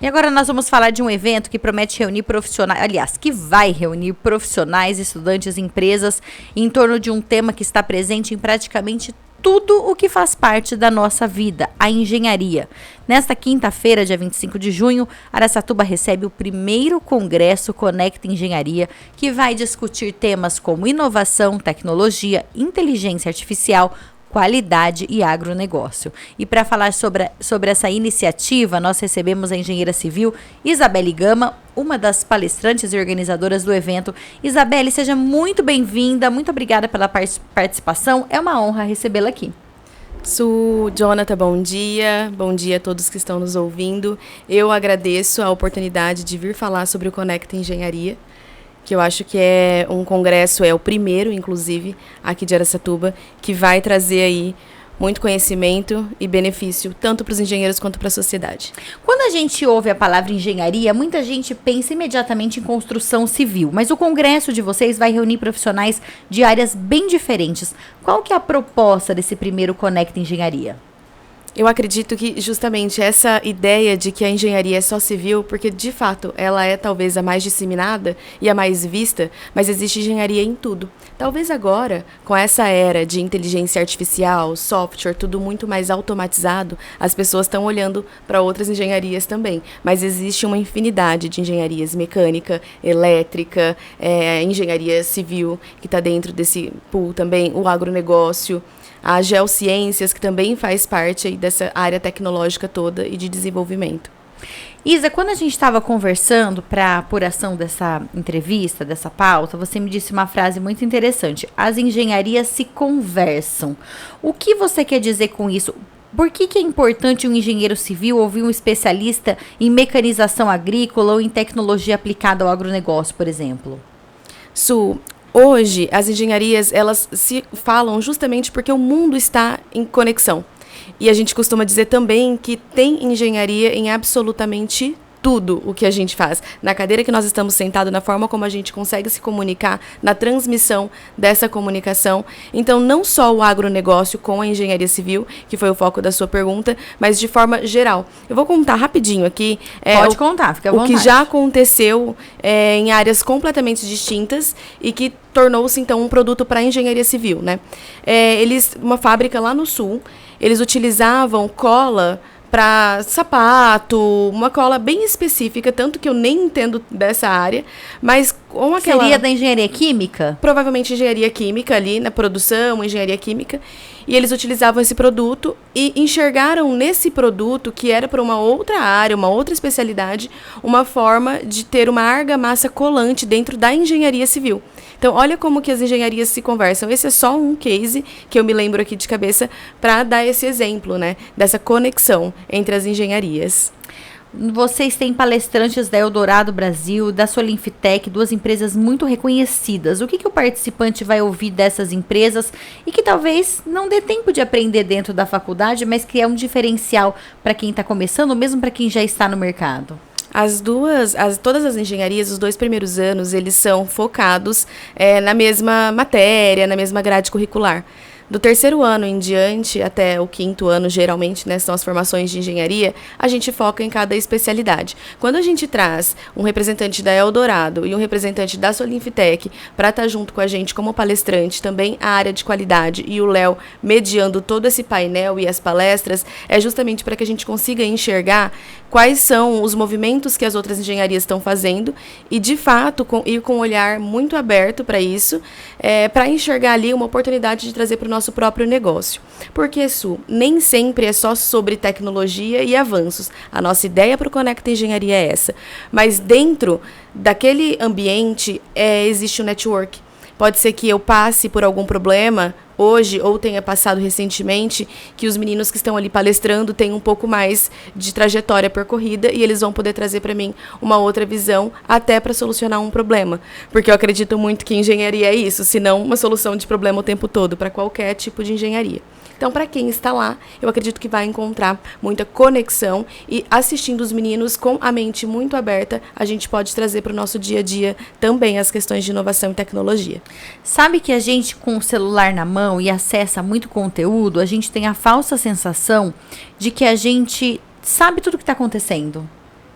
E agora nós vamos falar de um evento que promete reunir profissionais, aliás, que vai reunir profissionais, estudantes e empresas em torno de um tema que está presente em praticamente tudo o que faz parte da nossa vida, a engenharia. Nesta quinta-feira, dia 25 de junho, Araçatuba recebe o primeiro Congresso Conecta Engenharia, que vai discutir temas como inovação, tecnologia, inteligência artificial, qualidade e agronegócio. E para falar sobre essa iniciativa, nós recebemos a engenheira civil Isabelle Gama, uma das palestrantes e organizadoras do evento. Isabelle, seja muito bem-vinda, muito obrigada pela participação, é uma honra recebê-la aqui. Jonathan, bom dia a todos que estão nos ouvindo. Eu agradeço a oportunidade de vir falar sobre o Conecta Engenharia, que eu acho que é um congresso, é o primeiro, inclusive, aqui de Araçatuba, que vai trazer aí muito conhecimento e benefício, tanto para os engenheiros quanto para a sociedade. Quando a gente ouve a palavra engenharia, muita gente pensa imediatamente em construção civil, mas o congresso de vocês vai reunir profissionais de áreas bem diferentes. Qual que é a proposta desse primeiro Conecta Engenharia? Eu acredito que justamente essa ideia de que a engenharia é só civil, porque de fato ela é talvez a mais disseminada e a mais vista, mas existe engenharia em tudo. Talvez agora, com essa era de inteligência artificial, software, tudo muito mais automatizado, as pessoas estão olhando para outras engenharias também. Mas existe uma infinidade de engenharias, mecânica, elétrica, engenharia civil, que está dentro desse pool também, o agronegócio, a geociências, que também faz parte aí dessa área tecnológica toda e de desenvolvimento. Isa, quando a gente estava conversando para a apuração dessa entrevista, dessa pauta, você me disse uma frase muito interessante. As engenharias se conversam. O que você quer dizer com isso? Por que é importante um engenheiro civil ouvir um especialista em mecanização agrícola ou em tecnologia aplicada ao agronegócio, por exemplo? Hoje, as engenharias, elas se falam justamente porque o mundo está em conexão. E a gente costuma dizer também que tem engenharia em absolutamente tudo o que a gente faz. Na cadeira que nós estamos sentados, na forma como a gente consegue se comunicar, na transmissão dessa comunicação. Então, não só o agronegócio com a engenharia civil, que foi o foco da sua pergunta, mas de forma geral. Eu vou contar rapidinho aqui. Pode contar, fica à vontade. O que já aconteceu em áreas completamente distintas e que tornou-se, então, um produto para a engenharia civil, né? Uma fábrica lá no sul, eles utilizavam cola para sapato, uma cola bem específica, tanto que eu nem entendo dessa área, mas com aquela... Seria da engenharia química? Provavelmente engenharia química ali, na produção, engenharia química. E eles utilizavam esse produto e enxergaram nesse produto, que era para uma outra área, uma outra especialidade, uma forma de ter uma argamassa colante dentro da engenharia civil. Então, olha como que as engenharias se conversam. Esse é só um case que eu me lembro aqui de cabeça para dar esse exemplo, né, dessa conexão entre as engenharias. Vocês têm palestrantes da Eldorado Brasil, da Solinfitec, duas empresas muito reconhecidas. O que o participante vai ouvir dessas empresas e que talvez não dê tempo de aprender dentro da faculdade, mas que é um diferencial para quem está começando, ou mesmo para quem já está no mercado? Todas as engenharias, os 2 primeiros anos, eles são focados na mesma matéria, na mesma grade curricular. Do 3º ano em diante, até o 5º ano, geralmente, né, são as formações de engenharia, a gente foca em cada especialidade. Quando a gente traz um representante da Eldorado e um representante da Solinfitec para estar junto com a gente como palestrante, também a área de qualidade e o Léo mediando todo esse painel e as palestras, é justamente para que a gente consiga enxergar quais são os movimentos que as outras engenharias estão fazendo e, de fato, ir com um olhar muito aberto para isso, para enxergar ali uma oportunidade de trazer para o nosso próprio negócio. Porque, nem sempre é só sobre tecnologia e avanços. A nossa ideia para o Conecta Engenharia é essa. Mas dentro daquele ambiente existe o network. Pode ser que eu passe por algum problema hoje, ou tenha passado recentemente, que os meninos que estão ali palestrando têm um pouco mais de trajetória percorrida e eles vão poder trazer para mim uma outra visão, até para solucionar um problema. Porque eu acredito muito que engenharia é isso, se não uma solução de problema o tempo todo, para qualquer tipo de engenharia. Então, para quem está lá, eu acredito que vai encontrar muita conexão e, assistindo os meninos com a mente muito aberta, a gente pode trazer para o nosso dia a dia também as questões de inovação e tecnologia. Sabe que a gente, com o celular na mão e acessa muito conteúdo, a gente tem a falsa sensação de que a gente sabe tudo o que está acontecendo.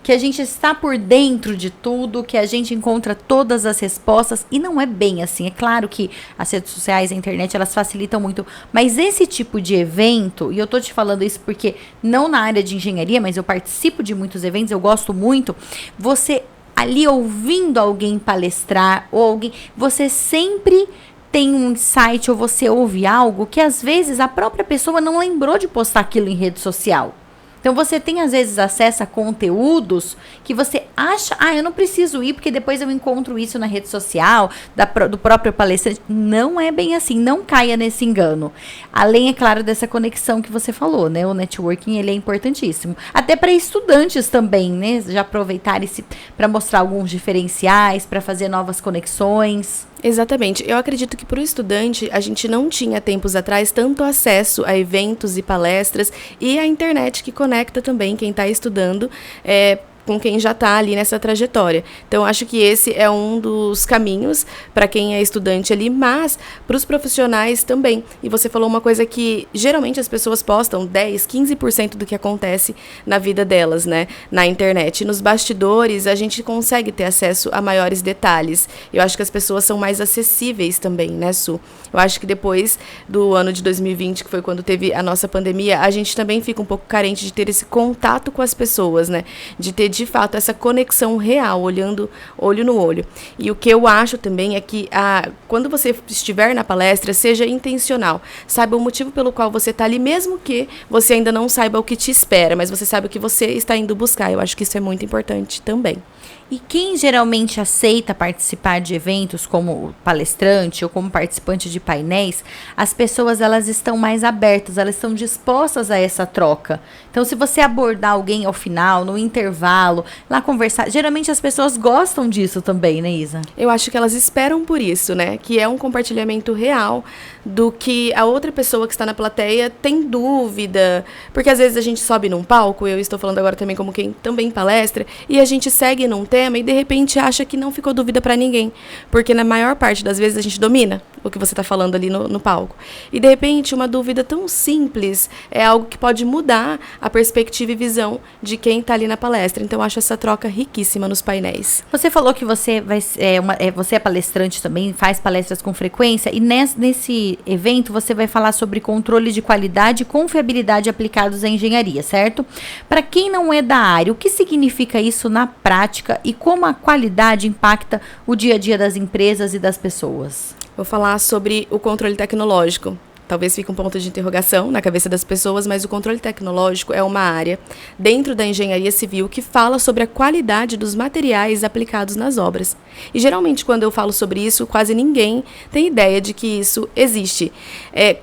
que a gente está por dentro de tudo, que a gente encontra todas as respostas, e não é bem assim. É claro que as redes sociais, a internet, elas facilitam muito, mas esse tipo de evento, e eu tô te falando isso porque não na área de engenharia, mas eu participo de muitos eventos, eu gosto muito, você ali ouvindo alguém palestrar, ou alguém, você sempre tem um insight, ou você ouve algo que às vezes a própria pessoa não lembrou de postar aquilo em rede social. Então, você tem, às vezes, acesso a conteúdos que você acha, eu não preciso ir, porque depois eu encontro isso na rede social, do próprio palestrante. Não é bem assim, não caia nesse engano. Além, é claro, dessa conexão que você falou, né? O networking, ele é importantíssimo. Até para estudantes também, né? Já aproveitar para mostrar alguns diferenciais, para fazer novas conexões. Exatamente. Eu acredito que para o estudante, a gente não tinha tempos atrás tanto acesso a eventos e palestras e a internet que conecta também quem está estudando com quem já está ali nessa trajetória. Então, acho que esse é um dos caminhos para quem é estudante ali, mas para os profissionais também. E você falou uma coisa que geralmente as pessoas postam 10, 15% do que acontece na vida delas, né, na internet. E nos bastidores, a gente consegue ter acesso a maiores detalhes. Eu acho que as pessoas são mais acessíveis também, né, Su? Eu acho que depois do ano de 2020, que foi quando teve a nossa pandemia, a gente também fica um pouco carente de ter esse contato com as pessoas, né, de ter de fato essa conexão real, olhando olho no olho. E o que eu acho também é que quando você estiver na palestra, seja intencional. Saiba o motivo pelo qual você está ali, mesmo que você ainda não saiba o que te espera, mas você sabe o que você está indo buscar. Eu acho que isso é muito importante também. E quem geralmente aceita participar de eventos como palestrante ou como participante de painéis, as pessoas, elas estão mais abertas, elas estão dispostas a essa troca. Então, se você abordar alguém ao final, no intervalo, lá conversar, geralmente as pessoas gostam disso também, né, Isa? Eu acho que elas esperam por isso, né? Que é um compartilhamento real do que a outra pessoa que está na plateia tem dúvida. Porque às vezes a gente sobe num palco, eu estou falando agora também como quem também palestra, e a gente segue num tema e de repente acha que não ficou dúvida para ninguém. Porque na maior parte das vezes a gente domina o que você está falando ali no palco. E de repente uma dúvida tão simples é algo que pode mudar a perspectiva e visão de quem está ali na palestra. Então eu acho essa troca riquíssima nos painéis. Você falou que você você é palestrante também, faz palestras com frequência, e nesse evento você vai falar sobre controle de qualidade e confiabilidade aplicados à engenharia, certo? Para quem não é da área, o que significa isso na prática e como a qualidade impacta o dia a dia das empresas e das pessoas? Vou falar sobre o controle tecnológico. Talvez fique um ponto de interrogação na cabeça das pessoas, mas o controle tecnológico é uma área dentro da engenharia civil que fala sobre a qualidade dos materiais aplicados nas obras. E geralmente quando eu falo sobre isso, quase ninguém tem ideia de que isso existe.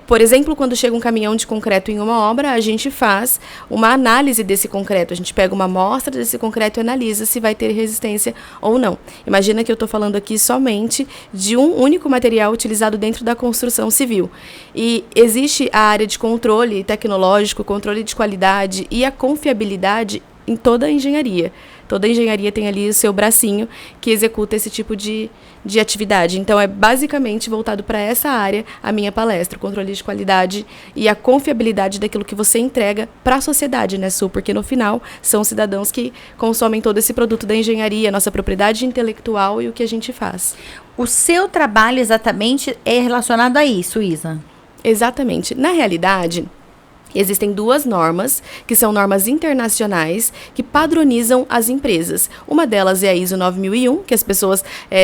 Por exemplo, quando chega um caminhão de concreto em uma obra, a gente faz uma análise desse concreto. A gente pega uma amostra desse concreto e analisa se vai ter resistência ou não. Imagina que eu estou falando aqui somente de um único material utilizado dentro da construção civil. E existe a área de controle tecnológico, controle de qualidade e a confiabilidade em toda a engenharia. Toda a engenharia tem ali o seu bracinho que executa esse tipo de atividade. Então, é basicamente voltado para essa área a minha palestra, o controle de qualidade e a confiabilidade daquilo que você entrega para a sociedade, né, Su? Porque, no final, são cidadãos que consomem todo esse produto da engenharia, a nossa propriedade intelectual e o que a gente faz. O seu trabalho exatamente é relacionado a isso, Isa? Exatamente. Na realidade, existem duas normas, que são normas internacionais, que padronizam as empresas. Uma delas é a ISO 9001, que as pessoas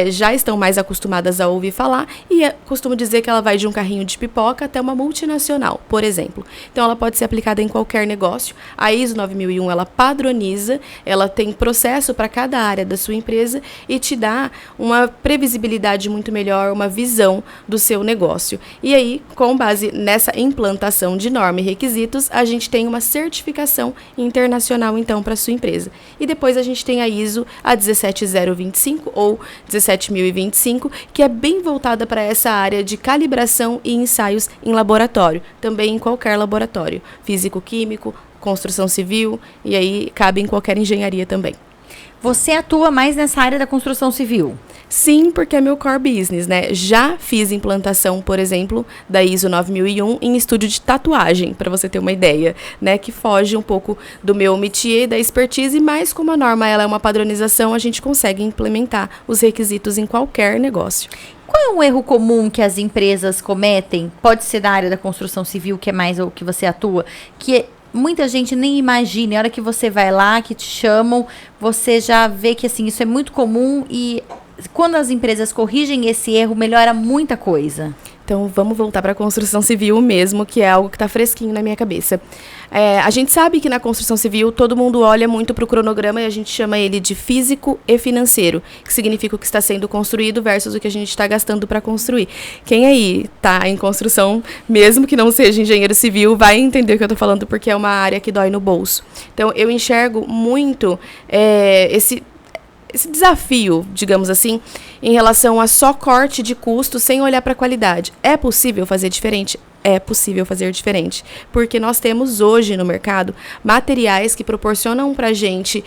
já estão mais acostumadas a ouvir falar, e costumo dizer que ela vai de um carrinho de pipoca até uma multinacional, por exemplo. Então, ela pode ser aplicada em qualquer negócio. A ISO 9001, ela padroniza, ela tem processo para cada área da sua empresa e te dá uma previsibilidade muito melhor, uma visão do seu negócio. E aí, com base nessa implantação de norma e requisitos, a gente tem uma certificação internacional, então, para a sua empresa. E depois a gente tem a ISO, a 17025 ou 17025, que é bem voltada para essa área de calibração e ensaios em laboratório, também em qualquer laboratório, físico-químico, construção civil, e aí cabe em qualquer engenharia também. Você atua mais nessa área da construção civil? Sim, porque é meu core business, né? Já fiz implantação, por exemplo, da ISO 9001 em estúdio de tatuagem, para você ter uma ideia, né? Que foge um pouco do meu métier, da expertise, mas como a norma ela é uma padronização, a gente consegue implementar os requisitos em qualquer negócio. Qual é um erro comum que as empresas cometem? Pode ser da área da construção civil, que é mais o que você atua, que muita gente nem imagina. A hora que você vai lá, que te chamam, você já vê que assim, isso é muito comum e quando as empresas corrigem esse erro, melhora muita coisa. Então, vamos voltar para a construção civil mesmo, que é algo que está fresquinho na minha cabeça. A gente sabe que na construção civil todo mundo olha muito para o cronograma e a gente chama ele de físico e financeiro, que significa o que está sendo construído versus o que a gente está gastando para construir. Quem aí está em construção, mesmo que não seja engenheiro civil, vai entender o que eu estou falando, porque é uma área que dói no bolso. Então, eu enxergo muito esse desafio, digamos assim, em relação a só corte de custo sem olhar para a qualidade. É possível fazer diferente? É possível fazer diferente, porque nós temos hoje no mercado materiais que proporcionam para a gente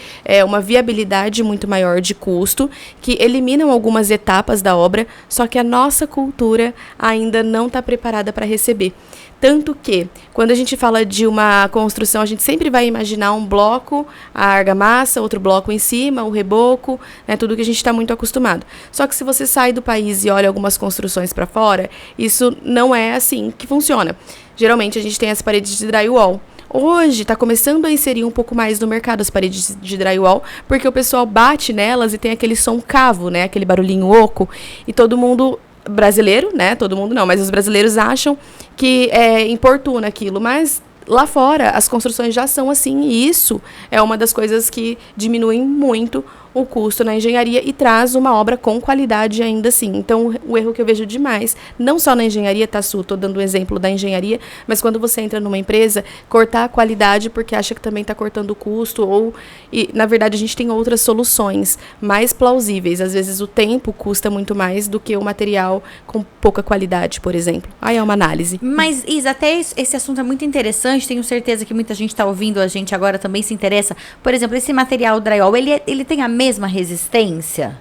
uma viabilidade muito maior de custo, que eliminam algumas etapas da obra, só que a nossa cultura ainda não está preparada para receber. Tanto que, quando a gente fala de uma construção, a gente sempre vai imaginar um bloco, a argamassa, outro bloco em cima, o reboco, né, tudo que a gente está muito acostumado. Só que se você sai do país e olha algumas construções para fora, isso não é assim que funciona. Geralmente a gente tem as paredes de drywall. Hoje está começando a inserir um pouco mais no mercado as paredes de drywall, porque o pessoal bate nelas e tem aquele som cavo, né, aquele barulhinho oco, e todo mundo brasileiro, né? Todo mundo não, mas os brasileiros acham que é importuna aquilo, mas lá fora as construções já são assim, e isso é uma das coisas que diminuem muito o custo na engenharia e traz uma obra com qualidade ainda assim. Então, o erro que eu vejo demais, não só na engenharia, tá, Su, tô dando o exemplo da engenharia, mas quando você entra numa empresa, cortar a qualidade porque acha que também está cortando o custo, e na verdade a gente tem outras soluções mais plausíveis. Às vezes o tempo custa muito mais do que o material com pouca qualidade, por exemplo. Aí é uma análise. Mas, Isa, até esse assunto é muito interessante, tenho certeza que muita gente está ouvindo a gente agora também se interessa. Por exemplo, esse material drywall, ele tem a mesma resistência?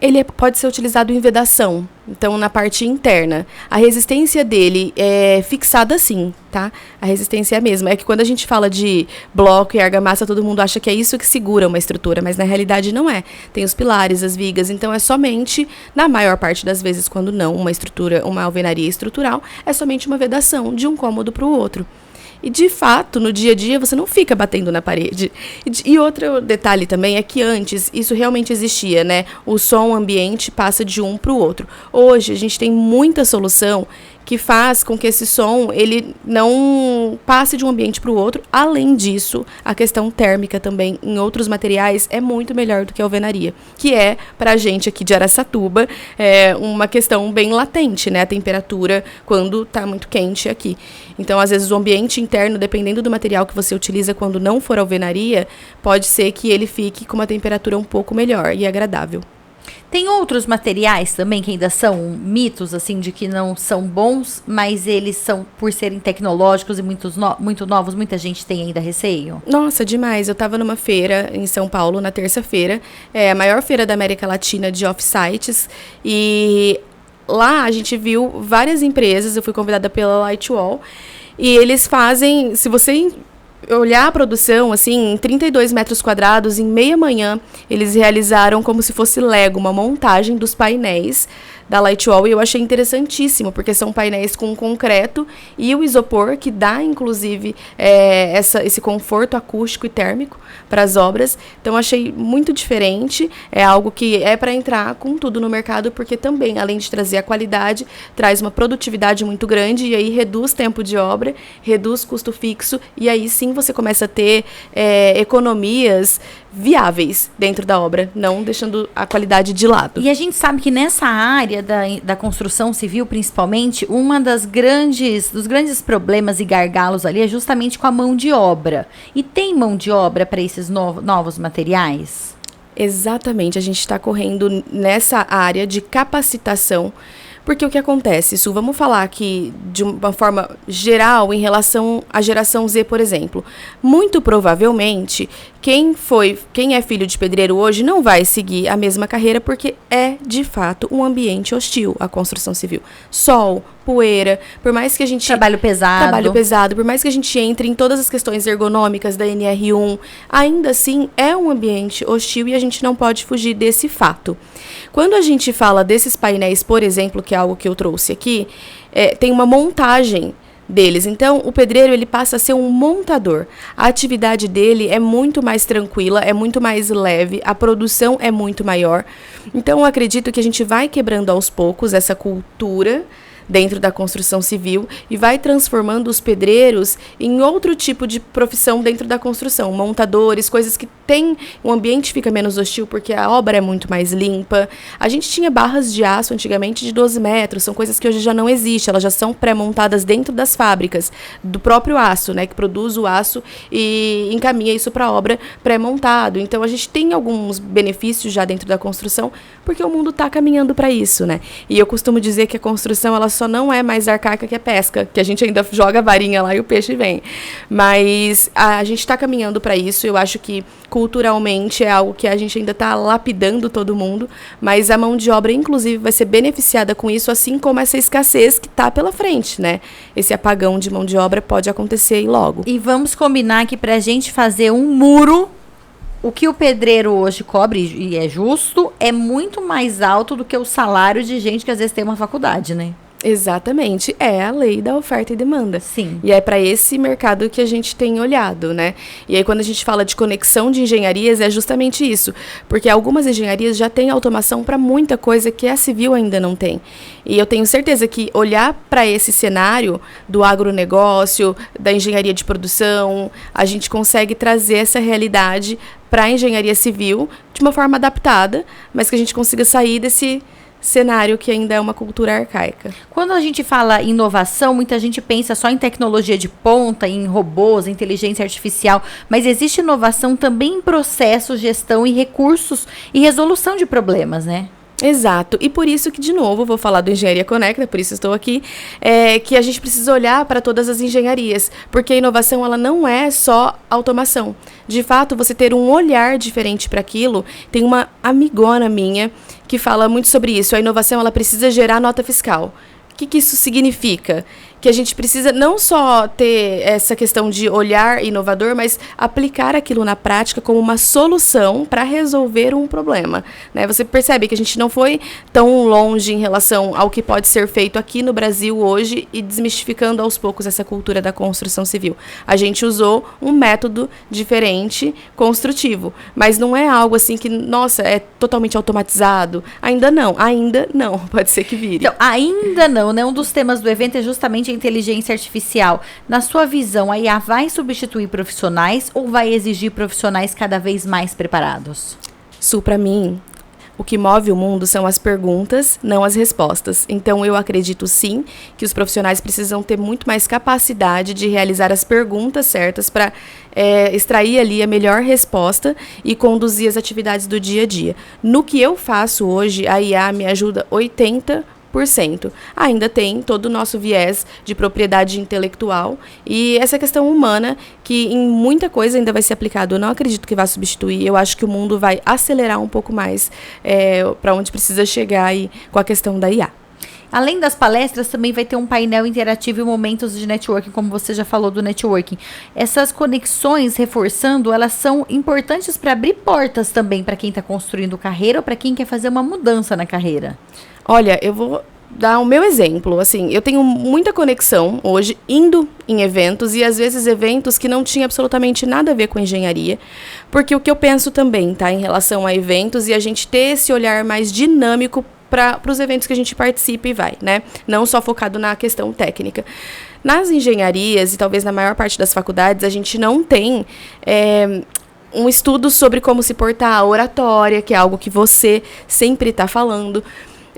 Ele pode ser utilizado em vedação, então na parte interna. A resistência dele é fixada sim, tá? A resistência é a mesma. É que quando a gente fala de bloco e argamassa, todo mundo acha que é isso que segura uma estrutura, mas na realidade não é. Tem os pilares, as vigas, então é somente, na maior parte das vezes, quando não uma estrutura, uma alvenaria estrutural, é somente uma vedação de um cômodo para o outro. E, de fato, no dia a dia, você não fica batendo na parede. E outro detalhe também é que antes isso realmente existia, né? O som ambiente passa de um para o outro. Hoje, a gente tem muita solução que faz com que esse som ele não passe de um ambiente para o outro. Além disso, a questão térmica também em outros materiais é muito melhor do que a alvenaria, que é, para a gente aqui de Araçatuba, uma questão bem latente, né? A temperatura quando está muito quente aqui. Então, às vezes, o ambiente interno, dependendo do material que você utiliza quando não for alvenaria, pode ser que ele fique com uma temperatura um pouco melhor e agradável. Tem outros materiais também que ainda são mitos, assim, de que não são bons, mas eles são, por serem tecnológicos e muito novos, muita gente tem ainda receio? Nossa, demais. Eu estava numa feira em São Paulo, na terça-feira, a maior feira da América Latina de off-sites, e lá a gente viu várias empresas, eu fui convidada pela Lightwall, e eles fazem, se você olhar a produção, assim, em 32 metros quadrados, em meia manhã, eles realizaram como se fosse Lego, uma montagem dos painéis da Lightwall, e eu achei interessantíssimo, porque são painéis com concreto e o isopor, que dá, inclusive, esse conforto acústico e térmico para as obras. Então, achei muito diferente, é algo que é para entrar com tudo no mercado, porque também, além de trazer a qualidade, traz uma produtividade muito grande, e aí reduz tempo de obra, reduz custo fixo, e aí sim você começa a ter economias viáveis dentro da obra, não deixando a qualidade de lado. E a gente sabe que nessa área da construção civil, principalmente, dos grandes problemas e gargalos ali é justamente com a mão de obra. E tem mão de obra para esses novos materiais? Exatamente, a gente está correndo nessa área de capacitação. Porque o que acontece, Su, vamos falar aqui de uma forma geral em relação à geração Z, por exemplo. Muito provavelmente, quem é filho de pedreiro hoje não vai seguir a mesma carreira porque é, de fato, um ambiente hostil à construção civil. Sol, poeira, por mais que a gente... Trabalho pesado, por mais que a gente entre em todas as questões ergonômicas da NR1, ainda assim é um ambiente hostil e a gente não pode fugir desse fato. Quando a gente fala desses painéis, por exemplo, que é algo que eu trouxe aqui, tem uma montagem deles. Então, o pedreiro ele passa a ser um montador. A atividade dele é muito mais tranquila, é muito mais leve, a produção é muito maior. Então, eu acredito que a gente vai quebrando aos poucos essa cultura dentro da construção civil e vai transformando os pedreiros em outro tipo de profissão dentro da construção, montadores, coisas que tem, o ambiente fica menos hostil porque a obra é muito mais limpa. A gente tinha barras de aço antigamente de 12 metros, são coisas que hoje já não existem, elas já são pré-montadas dentro das fábricas, do próprio aço, né, que produz o aço e encaminha isso para a obra pré-montado. Então a gente tem alguns benefícios já dentro da construção, porque o mundo está caminhando para isso, né? E eu costumo dizer que a construção, ela só não é mais arcaica que a pesca, que a gente ainda joga a varinha lá e o peixe vem. Mas a gente está caminhando para isso. Eu acho que culturalmente é algo que a gente ainda está lapidando todo mundo, mas a mão de obra, inclusive, vai ser beneficiada com isso, assim como essa escassez que está pela frente, né? Esse apagão de mão de obra pode acontecer aí logo. E vamos combinar que para a gente fazer um muro, o que o pedreiro hoje cobre, e é justo, é muito mais alto do que o salário de gente que às vezes tem uma faculdade, né? Exatamente, é a lei da oferta e demanda. Sim. E é para esse mercado que a gente tem olhado, né? E aí quando a gente fala de conexão de engenharias, é justamente isso. Porque algumas engenharias já têm automação para muita coisa que a civil ainda não tem. E eu tenho certeza que olhar para esse cenário do agronegócio, da engenharia de produção, a gente consegue trazer essa realidade para a engenharia civil de uma forma adaptada, mas que a gente consiga sair desse cenário que ainda é uma cultura arcaica. Quando a gente fala inovação, muita gente pensa só em tecnologia de ponta, em robôs, inteligência artificial, mas existe inovação também em processos, gestão e recursos e resolução de problemas, né? Exato, e por isso que, de novo, vou falar do Engenharia Conecta, por isso estou aqui, que a gente precisa olhar para todas as engenharias, porque a inovação ela não é só automação. De fato, você ter um olhar diferente para aquilo, tem uma amigona minha que fala muito sobre isso, a inovação ela precisa gerar nota fiscal. O que isso significa? Que a gente precisa não só ter essa questão de olhar inovador, mas aplicar aquilo na prática como uma solução para resolver um problema, né? Você percebe que a gente não foi tão longe em relação ao que pode ser feito aqui no Brasil hoje e desmistificando aos poucos essa cultura da construção civil. A gente usou um método diferente, construtivo, mas não é algo assim que, nossa, é totalmente automatizado. Ainda não, pode ser que vire. Então, ainda não, né? Um dos temas do evento é justamente a inteligência artificial. Na sua visão, a IA vai substituir profissionais ou vai exigir profissionais cada vez mais preparados? Su, para mim, o que move o mundo são as perguntas, não as respostas. Então, eu acredito sim que os profissionais precisam ter muito mais capacidade de realizar as perguntas certas para extrair ali a melhor resposta e conduzir as atividades do dia a dia. No que eu faço hoje, a IA me ajuda 80%. Ainda tem todo o nosso viés de propriedade intelectual e essa questão humana que em muita coisa ainda vai ser aplicado. Eu não acredito que vai substituir. Eu acho que o mundo vai acelerar um pouco mais para onde precisa chegar aí com a questão da IA. Além das palestras, também vai ter um painel interativo e momentos de networking, como você já falou do networking. Essas conexões, reforçando, elas são importantes para abrir portas também para quem está construindo carreira ou para quem quer fazer uma mudança na carreira. Olha, eu vou dar o meu exemplo. Assim, eu tenho muita conexão hoje indo em eventos e às vezes eventos que não tinham absolutamente nada a ver com engenharia, porque o que eu penso também, tá, em relação a eventos e a gente ter esse olhar mais dinâmico para os eventos que a gente participa e vai, né? Não só focado na questão técnica. Nas engenharias e talvez na maior parte das faculdades, a gente não tem um estudo sobre como se portar, a oratória, que é algo que você sempre está falando.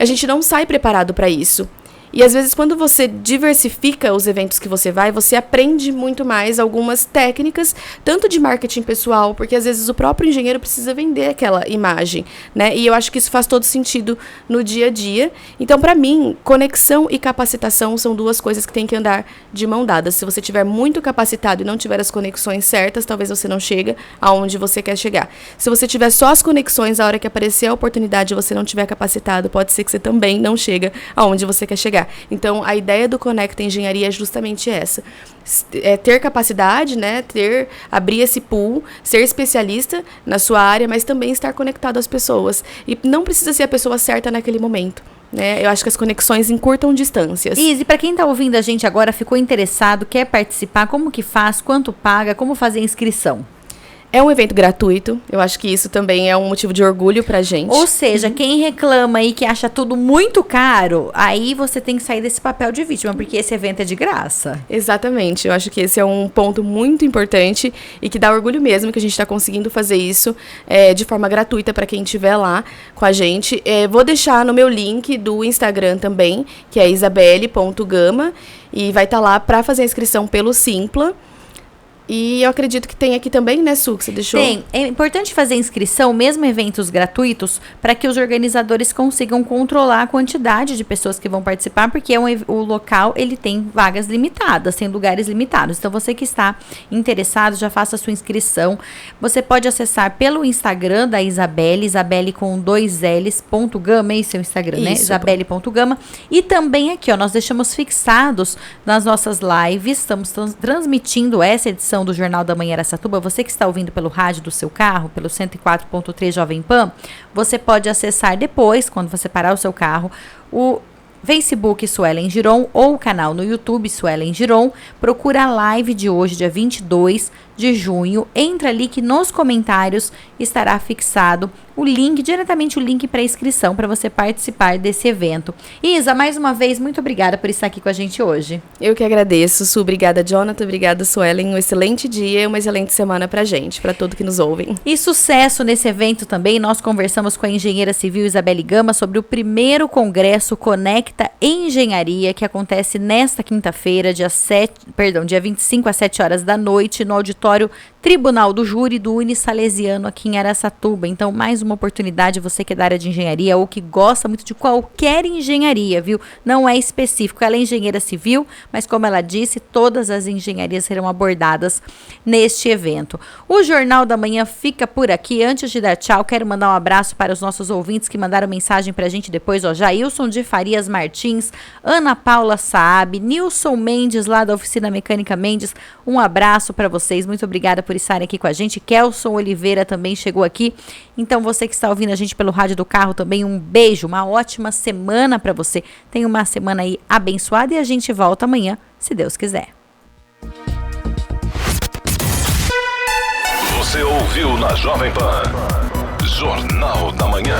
A gente não sai preparado para isso. E às vezes quando você diversifica os eventos que você vai, você aprende muito mais algumas técnicas, tanto de marketing pessoal, porque às vezes o próprio engenheiro precisa vender aquela imagem, né? E eu acho que isso faz todo sentido no dia a dia. Então, para mim, conexão e capacitação são duas coisas que têm que andar de mão dada. Se você tiver muito capacitado e não tiver as conexões certas, talvez você não chegue aonde você quer chegar. Se você tiver só as conexões, a hora que aparecer a oportunidade e você não tiver capacitado, pode ser que você também não chegue aonde você quer chegar. Então, a ideia do Conecta Engenharia é justamente essa. É ter capacidade, né? Abrir esse pool, ser especialista na sua área, mas também estar conectado às pessoas. E não precisa ser a pessoa certa naquele momento, né? Eu acho que as conexões encurtam distâncias. E para quem está ouvindo a gente agora, ficou interessado, quer participar, como que faz, quanto paga, como fazer a inscrição? É um evento gratuito, eu acho que isso também é um motivo de orgulho pra gente. Ou seja, quem reclama aí que acha tudo muito caro, aí você tem que sair desse papel de vítima, porque esse evento é de graça. Exatamente, eu acho que esse é um ponto muito importante e que dá orgulho mesmo que a gente está conseguindo fazer isso de forma gratuita para quem estiver lá com a gente. Vou deixar no meu link do Instagram também, que é isabelle.gama, e vai estar lá para fazer a inscrição pelo Simpla. E eu acredito que tem aqui também, né, Su, que você deixou? Tem. É importante fazer inscrição, mesmo eventos gratuitos, para que os organizadores consigam controlar a quantidade de pessoas que vão participar, porque o local ele tem vagas limitadas, tem lugares limitados. Então, você que está interessado, já faça a sua inscrição. Você pode acessar pelo Instagram da Isabelle, Isabelle com 2 Ls.gama, esse é o Instagram, né? Isabelle.gama. E também aqui, ó, nós deixamos fixados nas nossas lives, estamos transmitindo essa edição do Jornal da Manhã Araçatuba. Você que está ouvindo pelo rádio do seu carro, pelo 104.3 Jovem Pan, você pode acessar depois, quando você parar o seu carro, o Facebook Suelen Giron ou o canal no YouTube Suelen Giron. Procura a live de hoje, dia 22 de junho. Entra ali que nos comentários estará fixado o link, diretamente o link para inscrição, para você participar desse evento. Isa, mais uma vez, muito obrigada por estar aqui com a gente hoje. Eu que agradeço, Su. Obrigada, Jonathan. Obrigada, Suelen. Um excelente dia e uma excelente semana pra gente, para todos que nos ouvem. E sucesso nesse evento também. Nós conversamos com a engenheira civil Isabelle Gama sobre o primeiro congresso Conecta Engenharia, que acontece nesta quinta-feira, dia 25 às 7 horas da noite, no auditório Tribunal do Júri do Unisalesiano aqui em Araçatuba. Então, mais uma oportunidade, você que é da área de engenharia ou que gosta muito de qualquer engenharia, viu? Não é específico, ela é engenheira civil, mas como ela disse, todas as engenharias serão abordadas neste evento. O Jornal da Manhã fica por aqui. Antes de dar tchau, quero mandar um abraço para os nossos ouvintes que mandaram mensagem pra gente depois, ó, Jailson de Farias Martins, Ana Paula Saab, Nilson Mendes lá da Oficina Mecânica Mendes, um abraço para vocês, muito obrigada por estarem aqui com a gente. Kelson Oliveira também chegou aqui. Então, você que está ouvindo a gente pelo rádio do carro também, um beijo, uma ótima semana para você. Tenha uma semana aí abençoada e a gente volta amanhã, se Deus quiser. Você ouviu na Jovem Pan, Jornal da Manhã.